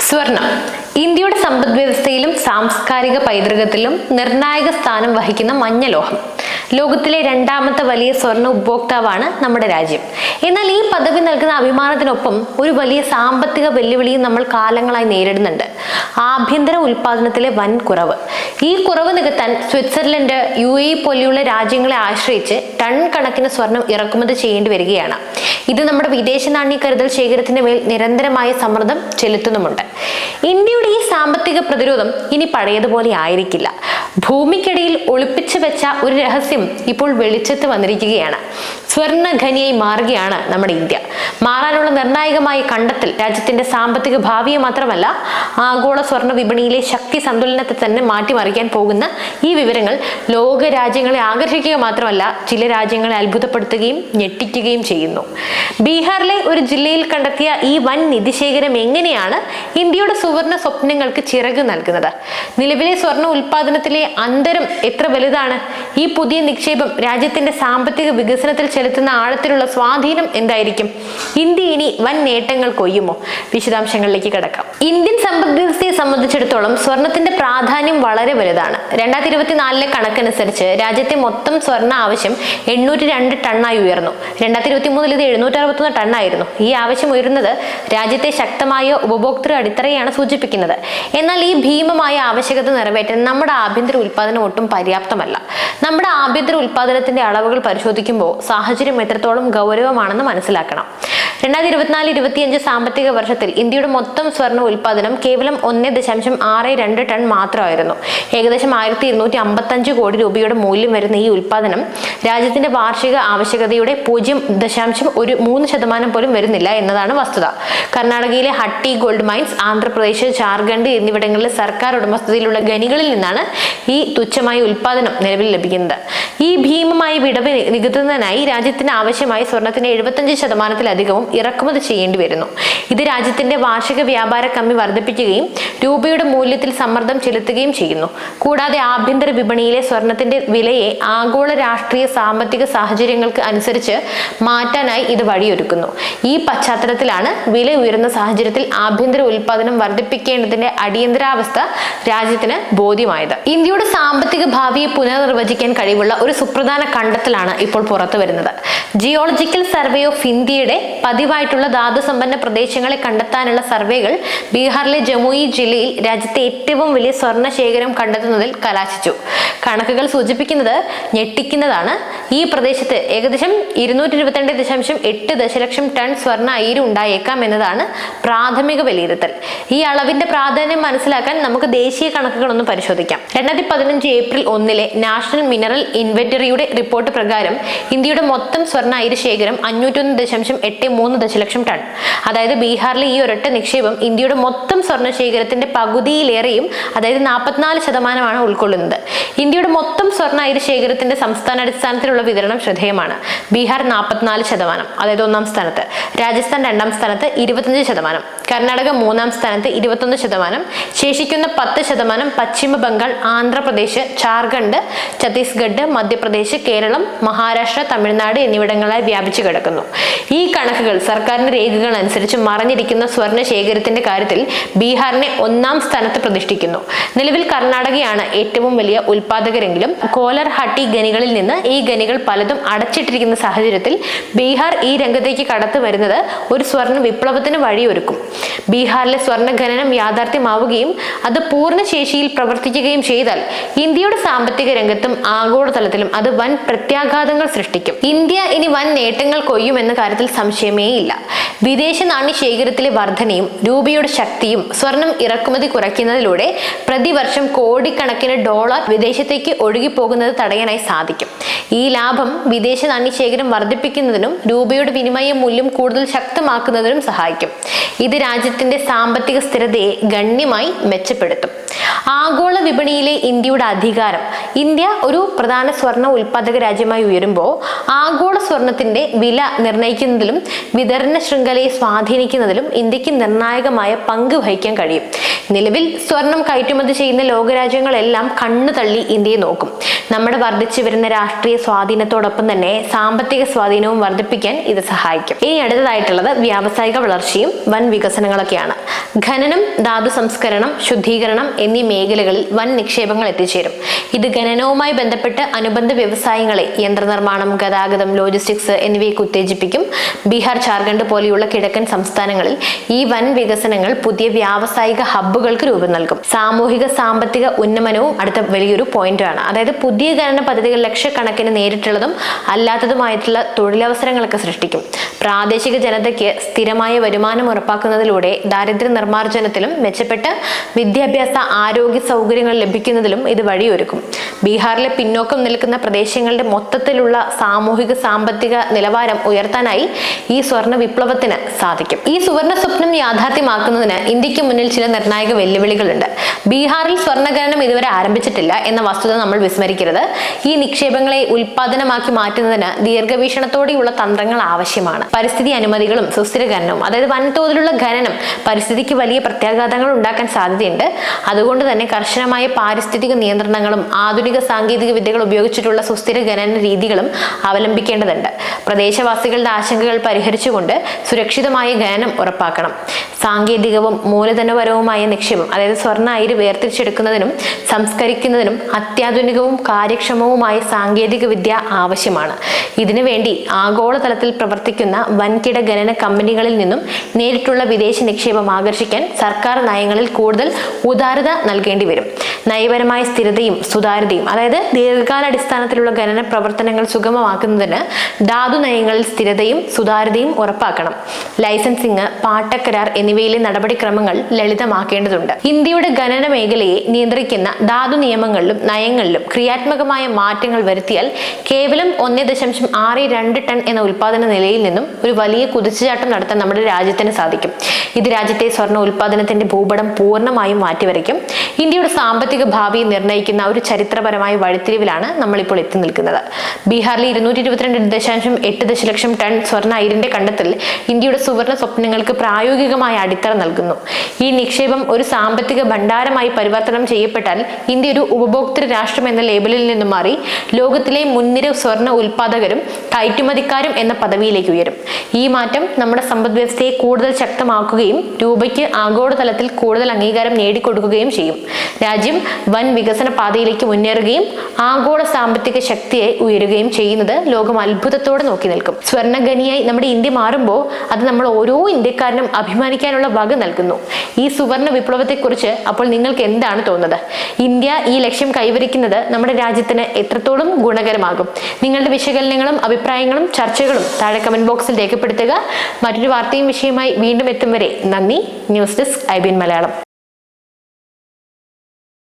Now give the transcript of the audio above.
സ്വർണം ഇന്ത്യയുടെ സമ്പദ്വ്യവസ്ഥയിലും സാംസ്കാരിക പൈതൃകത്തിലും നിർണായക സ്ഥാനം വഹിക്കുന്ന മഞ്ഞലോഹം. ലോകത്തിലെ രണ്ടാമത്തെ വലിയ സ്വർണ്ണ ഉപഭോക്താവാണ് നമ്മുടെ രാജ്യം. എന്നാൽ ഈ പദവി നൽകുന്ന അഭിമാനത്തിനൊപ്പം ഒരു വലിയ സാമ്പത്തിക വെല്ലുവിളിയും നമ്മൾ കാലങ്ങളായി നേരിടുന്നുണ്ട്. ആഭ്യന്തര ഉൽപാദനത്തിലെ വൻ കുറവ്. ഈ കുറവ് നികത്താൻ സ്വിറ്റ്സർലൻഡ്, UAE പോലെയുള്ള രാജ്യങ്ങളെ ആശ്രയിച്ച് ടൺ കണക്കിന് സ്വർണം ഇറക്കുമതി ചെയ്യേണ്ടി വരികയാണ്. ഇത് നമ്മുടെ വിദേശ നാണ്യ കരുതൽ ശേഖരത്തിന് മേൽ നിരന്തരമായ സമ്മർദ്ദം ചെലുത്തുന്നുമുണ്ട്. ഇന്ത്യയുടെ ഈ സാമ്പത്തിക പ്രതിരോധം ഇനി പഴയതുപോലെ ആയിരിക്കില്ല. ഭൂമിക്കടിയിൽ ഒളിപ്പിച്ചു വെച്ച ഒരു രഹസ്യം ഇപ്പോൾ വെളിച്ചത്ത് വന്നിരിക്കുകയാണ്. സ്വർണ്ണ ഖനിയായി മാറുകയാണ് നമ്മുടെ ഇന്ത്യ. മാറാനുള്ള നിർണായകമായ കണ്ടെത്തൽ രാജ്യത്തിന്റെ സാമ്പത്തിക ഭാവിയെ മാത്രമല്ല, ആഗോള സ്വർണ്ണ വിപണിയിലെ ശക്തി സന്തുലനത്തെ തന്നെ മാറ്റിമറിക്കാൻ പോകുന്ന ഈ വിവരങ്ങൾ ലോക രാജ്യങ്ങളെ ആകർഷിക്കുക മാത്രമല്ല, ചില രാജ്യങ്ങളെ അത്ഭുതപ്പെടുത്തുകയും ഞെട്ടിക്കുകയും ചെയ്യുന്നു. ബീഹാറിലെ ഒരു ജില്ലയിൽ കണ്ടെത്തിയ ഈ വൻ നിധിശേഖരം എങ്ങനെയാണ് ഇന്ത്യയുടെ സുവർണ സ്വപ്നങ്ങൾക്ക് ചിറക് നൽകുന്നത്? നിലവിലെ സ്വർണ്ണ ഉൽപാദനത്തിലെ അന്തരം എത്ര വലുതാണ്? ഈ പുതിയ നിക്ഷേപം രാജ്യത്തിന്റെ സാമ്പത്തിക വികസനത്തിൽ ചെലുത്തുന്ന ആഴത്തിലുള്ള സ്വാധീനം എന്തായിരിക്കും? ഇന്ത്യ ഇനി വൻ നേട്ടങ്ങൾ കൊയ്യുമോ? വിശദാംശങ്ങളിലേക്ക് കടക്കാം. ഇന്ത്യൻ സമ്പദ് വ്യവസ്ഥയെ സംബന്ധിച്ചിടത്തോളം സ്വർണത്തിന്റെ പ്രാധാന്യം വളരെ വലുതാണ്. 2024 കണക്കനുസരിച്ച് രാജ്യത്തെ മൊത്തം സ്വർണ്ണ ആവശ്യം 802 ടണ്ണായി ഉയർന്നു. 2023 ഇത് 761 ടണ്ണായിരുന്നു. ഈ ആവശ്യം ഉയരുന്നത് രാജ്യത്തെ ശക്തമായ ഉപഭോക്തൃ അടിത്തറയാണ് സൂചിപ്പിക്കുന്നത്. എന്നാൽ ഈ ഭീമമായ ആവശ്യകത നിറവേറ്റാൻ നമ്മുടെ ആഭ്യന്തര ഉൽപാദനം ഒട്ടും പര്യാപ്തമല്ല. നമ്മുടെ ആഭ്യന്തര ഉൽപാദനത്തിന്റെ അളവുകൾ പരിശോധിക്കുമ്പോൾ സാഹചര്യം എത്രത്തോളം ഗൗരവമാണെന്ന് മനസ്സിലാക്കണം. 2024-25 സാമ്പത്തിക വർഷത്തിൽ ഇന്ത്യയുടെ മൊത്തം സ്വർണ്ണ ഉൽപാദനം കേവലം 1.62 ടൺ മാത്രമായിരുന്നു. ഏകദേശം 1255 കോടി രൂപയുടെ മൂല്യം വരുന്ന ഈ ഉൽപാദനം രാജ്യത്തിന്റെ വാർഷിക ആവശ്യകതയുടെ 0.3% പോലും വരുന്നില്ല എന്നതാണ് വസ്തുത. കർണാടകയിലെ ഹട്ടി ഗോൾഡ് മൈൻസ്, ആന്ധ്രാപ്രദേശ്, ജാർഖണ്ഡ് എന്നിവിടങ്ങളിലെ സർക്കാർ ഉടമസ്ഥതയിലുള്ള ഖനികളിൽ നിന്നാണ് ഈ തുച്ഛമായ ഉൽപാദനം നിലവിൽ ലഭിക്കുന്നത്. ഈ ഭീമമായ വിടവ് നികത്തുന്നതിനായി രാജ്യത്തിന് ആവശ്യമായ സ്വർണത്തിന്റെ 75%-ലധികവും ഇറക്കുമതി ചെയ്യേണ്ടി വരുന്നു. ഇത് രാജ്യത്തിന്റെ വാർഷിക വ്യാപാര കമ്മി വർദ്ധിപ്പിക്കുകയും രൂപയുടെ മൂല്യത്തിൽ സമ്മർദ്ദം ചെലുത്തുകയും ചെയ്യുന്നു. കൂടാതെ ആഭ്യന്തര വിപണിയിലെ സ്വർണത്തിന്റെ വിലയെ ആഗോള രാഷ്ട്രീയ സാമ്പത്തിക സാഹചര്യങ്ങൾക്ക് അനുസരിച്ച് മാറ്റാനായി ഇത് വഴിയൊരുക്കുന്നു. ഈ പശ്ചാത്തലത്തിലാണ് വില ഉയരുന്ന സാഹചര്യത്തിൽ ആഭ്യന്തര ഉൽപാദനം വർദ്ധിപ്പിക്കേണ്ടതിന്റെ അടിയന്തരാവസ്ഥ രാജ്യത്തിന് ബോധ്യമായത്. ഇന്ത്യയുടെ സാമ്പത്തിക ഭാവിയെ പുനർനിർവചിക്കാൻ കഴിവുള്ള ഒരു സുപ്രധാന കണ്ടെത്തലാണ് ഇപ്പോൾ പുറത്തു വരുന്നത്. ജിയോളജിക്കൽ സർവേ ഓഫ് ഇന്ത്യയുടെ പതിവായിട്ടുള്ള ധാതുസമ്പന്ന പ്രദേശങ്ങളെ കണ്ടെത്താനുള്ള സർവേകൾ ബീഹാറിലെ ജമുയി ജില്ലയിൽ രാജ്യത്തെ ഏറ്റവും വലിയ സ്വർണ്ണ ശേഖരം കണ്ടെത്തുന്നതിൽ കലാശിച്ചു. കണക്കുകൾ സൂചിപ്പിക്കുന്നത് ഞെട്ടിക്കുന്നതാണ്. ഈ പ്രദേശത്ത് ഏകദേശം 222.8 ദശലക്ഷം ടൺ സ്വർണ്ണ അയിര് ഉണ്ടായേക്കാം എന്നതാണ് പ്രാഥമിക വിലയിരുത്തൽ. ഈ അളവിന്റെ പ്രാധാന്യം മനസ്സിലാക്കാൻ നമുക്ക് ദേശീയ കണക്കുകളൊന്ന് പരിശോധിക്കാം. 2015 ഏപ്രിൽ 1 നാഷണൽ മിനറൽ ഇൻവെന്ററിയുടെ റിപ്പോർട്ട് പ്രകാരം ഇന്ത്യയുടെ മൊത്തം സ്വർണ്ണ അയിര് ശേഖരം 501.83 ദശലക്ഷം ടൺ. അതായത് ബീഹാറിലെ ഈ ഒരൊറ്റ നിക്ഷേപം ഇന്ത്യയുടെ മൊത്തം സ്വർണ്ണ ശേഖരത്തിന്റെ പകുതിയിലേറെയും, അതായത് 44% ഉൾക്കൊള്ളുന്നത്. ഇന്ത്യയുടെ മൊത്തം സ്വർണ്ണ അയിര് ശേഖരത്തിന്റെ സംസ്ഥാന അടിസ്ഥാനത്തിലുള്ള വിതരണം ശ്രദ്ധേയമാണ്. ബീഹാർ 44%, അതായത് 1-ാം സ്ഥാനത്ത്. രാജസ്ഥാൻ 2-ാം സ്ഥാനത്ത് 25%. കർണാടക 3-ാം സ്ഥാനത്ത് 21%. ശേഷിക്കുന്ന 10% പശ്ചിമ ബംഗാൾ, ആന്ധ്രാപ്രദേശ്, ജാർഖണ്ഡ്, ഛത്തീസ്ഗഡ്, മധ്യപ്രദേശ്, കേരളം, മഹാരാഷ്ട്ര, തമിഴ്നാട് എന്നിവിടങ്ങളായി വ്യാപിച്ചു കിടക്കുന്നു. ഈ കണക്കുകൾ സർക്കാരിന്റെ രേഖകൾ അനുസരിച്ച് മറഞ്ഞിരിക്കുന്ന സ്വർണ്ണ ശേഖരത്തിന്റെ കാര്യത്തിൽ ബീഹാറിനെ 1-ാം സ്ഥാനത്ത് പ്രതിഷ്ഠിക്കുന്നു. നിലവിൽ കർണാടകയാണ് ഏറ്റവും വലിയ ഉൽപാദകരെങ്കിലും കോലർ ഹട്ടി ഖനികളിൽ നിന്ന് ഈ ഖനികൾ പലതും അടച്ചിട്ടിരിക്കുന്ന സാഹചര്യത്തിൽ ബീഹാർ ഈ രംഗത്തേക്ക് കടന്നു വരുന്നത് ഒരു സ്വർണ്ണ വിപ്ലവത്തിന് വഴിയൊരുക്കും. ബീഹാറിലെ സ്വർണ്ണ ഖനനം യാഥാർത്ഥ്യമാവുകയും അത് പൂർണ്ണ ശേഷിയിൽ പ്രവർത്തിക്കുകയും ചെയ്താൽ ഇന്ത്യയുടെ സാമ്പത്തിക രംഗത്തും ആഗോളതലത്തിലും അത് വൻ പ്രത്യാഘാതങ്ങൾ സൃഷ്ടിക്കും. ഇന്ത്യ ഇനി വൻ നേട്ടങ്ങൾ കൊയ്യുമെന്ന കാര്യത്തിൽ സംശയമേ ഇല്ല. വിദേശ നാണ്യ ശേഖരത്തിലെ വർധനയും രൂപയുടെ ശക്തിയും സ്വർണം ഇറക്കുമതി കുറയ്ക്കുന്നതിലൂടെ പ്രതിവർഷം കോടിക്കണക്കിന് ഡോളർ വിദേശത്തേക്ക് ഒഴുകിപ്പോകുന്നത് തടയാനായി സാധിക്കും. ഈ ലാഭം വിദേശ നാണ്യ ശേഖരം വർദ്ധിപ്പിക്കുന്നതിനും രൂപയുടെ വിനിമയ മൂല്യം കൂടുതൽ ശക്തമാക്കുന്നതിനും സഹായിക്കും. ഇത് രാജ്യത്തിന്റെ സാമ്പത്തിക സ്ഥിരതയെ ഗണ്യമായി മെച്ചപ്പെടുത്തും. ആഗോള വിപണിയിലെ ഇന്ത്യയുടെ അധികാരം. ഇന്ത്യ ഒരു പ്രധാന സ്വർണ്ണ ഉൽപാദക രാജ്യമായി ഉയരുമ്പോൾ ആഗോള സ്വർണത്തിന്റെ വില നിർണ്ണയിക്കുന്നതിലും വിതരണ ശൃംഖലയെ സ്വാധീനിക്കുന്നതിലും ഇന്ത്യക്ക് നിർണായകമായ പങ്ക് വഹിക്കാൻ കഴിയും. നിലവിൽ സ്വർണം കയറ്റുമതി ചെയ്യുന്ന ലോകരാജ്യങ്ങളെല്ലാം കണ്ണു തള്ളി ഇന്ത്യയെ നോക്കും. നമ്മുടെ വർദ്ധിച്ചു വരുന്ന രാഷ്ട്രീയ സ്വാധീനത്തോടൊപ്പം തന്നെ സാമ്പത്തിക സ്വാധീനവും വർദ്ധിപ്പിക്കാൻ ഇത് സഹായിക്കും. ഇനി അടുത്തതായിട്ടുള്ളത് വ്യാവസായിക വളർച്ചയും വൻ വികസനങ്ങളൊക്കെയാണ്. ഖനനം, ധാതു സംസ്കരണം, ശുദ്ധീകരണം എന്നീ മേഖലകളിൽ വൻ നിക്ഷേപങ്ങൾ എത്തിച്ചേരും. ഇത് ഖനനവുമായി ബന്ധപ്പെട്ട് അനുബന്ധ വ്യവസായങ്ങളെ, യന്ത്രനിർമ്മാണം, ഗതാഗതം, ലോജിസ്റ്റിക്സ് എന്നിവയൊക്കെ ഉത്തേജിപ്പിക്കും. ബീഹാർ, ജാർഖണ്ഡ് പോലെയുള്ള കിഴക്കൻ സംസ്ഥാനങ്ങളിൽ ഈ വൻ വികസനങ്ങൾ പുതിയ വ്യാവസായിക ഹബ്ബുകൾക്ക് രൂപം നൽകും. സാമൂഹിക സാമ്പത്തിക ഉന്നമനവും അടുത്ത വലിയൊരു പോയിന്റാണ്. അതായത് പുതിയ ഖനന പദ്ധതികൾ ലക്ഷക്കണക്കിന് നേരിട്ടുള്ളതും അല്ലാത്തതുമായിട്ടുള്ള തൊഴിലവസരങ്ങളൊക്കെ സൃഷ്ടിക്കും. പ്രാദേശിക ജനതയ്ക്ക് സ്ഥിരമായ വരുമാനം ഉറപ്പാക്കുന്നതിലൂടെ ദാരിദ്ര്യ നിർമ്മാർജ്ജനത്തിലും മെച്ചപ്പെട്ട വിദ്യാഭ്യാസ, ആരോഗ്യ സൗകര്യങ്ങൾ ലഭിക്കുന്നതിലും ഇത് വഴിയൊരുക്കും. ബീഹാറിലെ പിന്നോക്കം നിൽക്കുന്ന പ്രദേശങ്ങളുടെ മൊത്തത്തിലുള്ള സാമൂഹിക സാമ്പത്തിക നിലവാരം ഉയർത്താനായി ഈ സ്വർണ്ണ വിപ്ലവത്തിന് സാധിക്കും. ഈ സുവർണ സ്വപ്നം യാഥാർത്ഥ്യമാക്കുന്നതിന് ഇന്ത്യക്ക് മുന്നിൽ ചില നിർണായക വെല്ലുവിളികളുണ്ട്. ബീഹാറിൽ സ്വർണ്ണ ഖനനം ഇതുവരെ ആരംഭിച്ചിട്ടില്ല എന്ന വസ്തുത നമ്മൾ വിസ്മരിക്കരുത്. ഈ നിക്ഷേപങ്ങളെ ഉൽപാദനമാക്കി മാറ്റുന്നതിന് ദീർഘവീക്ഷണത്തോടെയുള്ള തന്ത്രങ്ങൾ ആവശ്യമാണ്. പരിസ്ഥിതി അനുമതികളും സുസ്ഥിര ഖനനവും, അതായത് വൻതോതിലുള്ള ഖനനം പരിസ്ഥിതിക്ക് വലിയ പ്രത്യാഘാതങ്ങൾ ഉണ്ടാക്കാൻ സാധ്യതയുണ്ട്. അതുകൊണ്ട് തന്നെ കർശനമായ പാരിസ്ഥിതിക നിയന്ത്രണങ്ങളും ആധുനിക സാങ്കേതിക വിദ്യകൾ ഉപയോഗിച്ചിട്ടുള്ള സുസ്ഥിര ഖനന രീതികളും അവലംബിക്കേണ്ടതുണ്ട്. പ്രദേശവാസികളുടെ ആശങ്കകൾ പരിഹരിച്ചുകൊണ്ട് സുരക്ഷിതമായ ഖനനം ഉറപ്പാക്കണം. സാങ്കേതികവും മൂലധനപരവുമായ നിക്ഷേപം, അതായത് സ്വർണ്ണ അയിര് വേർതിരിച്ചെടുക്കുന്നതിനും സംസ്കരിക്കുന്നതിനും അത്യാധുനികവും കാര്യക്ഷമവുമായ സാങ്കേതിക വിദ്യ ആവശ്യമാണ്. ഇതിനുവേണ്ടി ആഗോളതലത്തിൽ പ്രവർത്തിക്കുന്ന വൻകിട ഖനന കമ്പനികളിൽ നിന്നും നേരിട്ടുള്ള വിദേശ നിക്ഷേപം ആകർഷിക്കാൻ സർക്കാർ നയങ്ങളിൽ കൂടുതൽ ഉദാരത നൽകേണ്ടി വരും. നയപരമായ സ്ഥിരതയും സുതാര്യതയും, അതായത് ദീർഘകാലാടിസ്ഥാനത്തിലുള്ള ഖനന പ്രവർത്തനങ്ങൾ സുഗമമാക്കുന്നതിന് ധാതു നയങ്ങളിൽ സ്ഥിരതയും സുതാര്യതയും ഉറപ്പാക്കണം. ലൈസൻസിംഗ്, പാട്ടക്കരാർ എന്നിവയിലെ നടപടിക്രമങ്ങൾ ലളിതമാക്കേണ്ടതുണ്ട്. ഇന്ത്യയുടെ ഖനന മേഖലയെ നിയന്ത്രിക്കുന്ന ധാതു നിയമങ്ങളിലും നയങ്ങളിലും ക്രിയാത്മകമായ മാറ്റങ്ങൾ വരുത്തിയാൽ കേവലം 1.62 ടൺ എന്ന ഉൽപാദന നിലയിൽ നിന്നും ഒരു വലിയ കുതിച്ചുചാട്ടം നടത്താൻ നമ്മുടെ രാജ്യത്തിന് സാധിക്കും. ഇത് രാജ്യത്തെ സ്വർണ്ണ ഉൽപാദനത്തിന്റെ ഭൂപടം പൂർണ്ണമായും മാറ്റിവരയ്ക്കും. ഇന്ത്യയുടെ സാമ്പത്തിക ഭാവി നിർണ്ണയിക്കുന്ന ഒരു ചരിത്രപരമായ വഴിത്തിരിവിലാണ് നമ്മളിപ്പോൾ എത്തി നിൽക്കുന്നത്. ബീഹാറിലെ 222.8 ദശലക്ഷം ടൺ സ്വർണ്ണ അയിരിന്റെ കണ്ടെത്തൽ ഇന്ത്യയുടെ സുവർണ സ്വപ്നങ്ങൾക്ക് പ്രായോഗികമായ അടിത്തറ നൽകുന്നു. ഈ നിക്ഷേപം ഒരു സാമ്പത്തിക ഭണ്ഡാരമായി പരിവർത്തനം ചെയ്യപ്പെട്ടാൽ ഇന്ത്യ ഒരു ഉപഭോക്തൃ രാഷ്ട്രം എന്ന ലേബലിൽ നിന്നും മാറി ലോകത്തിലെ മുൻനിര സ്വർണ്ണ ഉൽപാദകരും കയറ്റുമതിക്കാരും എന്ന പദവിയിലേക്ക് ഉയരും. ഈ മാറ്റം നമ്മുടെ സമ്പദ് വ്യവസ്ഥയെ കൂടുതൽ ശക്തമാക്കുകയും രൂപയ്ക്ക് ആഗോളതലത്തിൽ കൂടുതൽ അംഗീകാരം നേടിക്കൊടുക്കുകയും ചെയ്യും. രാജ്യം വൻ വികസന പാതയിലേക്ക് മുന്നേറുകയും ആഗോള സാമ്പത്തിക ശക്തിയെ ഉയരുകയും ചെയ്യുന്നത് ലോകം അത്ഭുതത്തോടെ നോക്കി നിൽക്കും. സ്വർണ്ണഖനിയായി നമ്മുടെ ഇന്ത്യ മാറുമ്പോൾ അത് നമ്മൾ ഓരോ ഇന്ത്യക്കാരനും അഭിമാനിക്കാനുള്ള വക നൽകുന്നു. ഈ സുവർണ വിപ്ലവത്തെക്കുറിച്ച് അപ്പോൾ നിങ്ങൾക്ക് എന്താണ് തോന്നുന്നത്? ഇന്ത്യ ഈ ലക്ഷ്യം കൈവരിക്കുന്നത് നമ്മുടെ രാജ്യത്തിന് എത്രത്തോളം ഗുണകരമാകും? നിങ്ങളുടെ വിശകലനങ്ങളും അഭിപ്രായങ്ങളും ചർച്ചകളും താഴെ കമന്റ് ബോക്സിൽ രേഖപ്പെടുത്തുക. മറ്റൊരു വാർത്തയും വിഷയമായി വീണ്ടും എത്തും വരെ നന്ദി. News desk IBN Malayalam.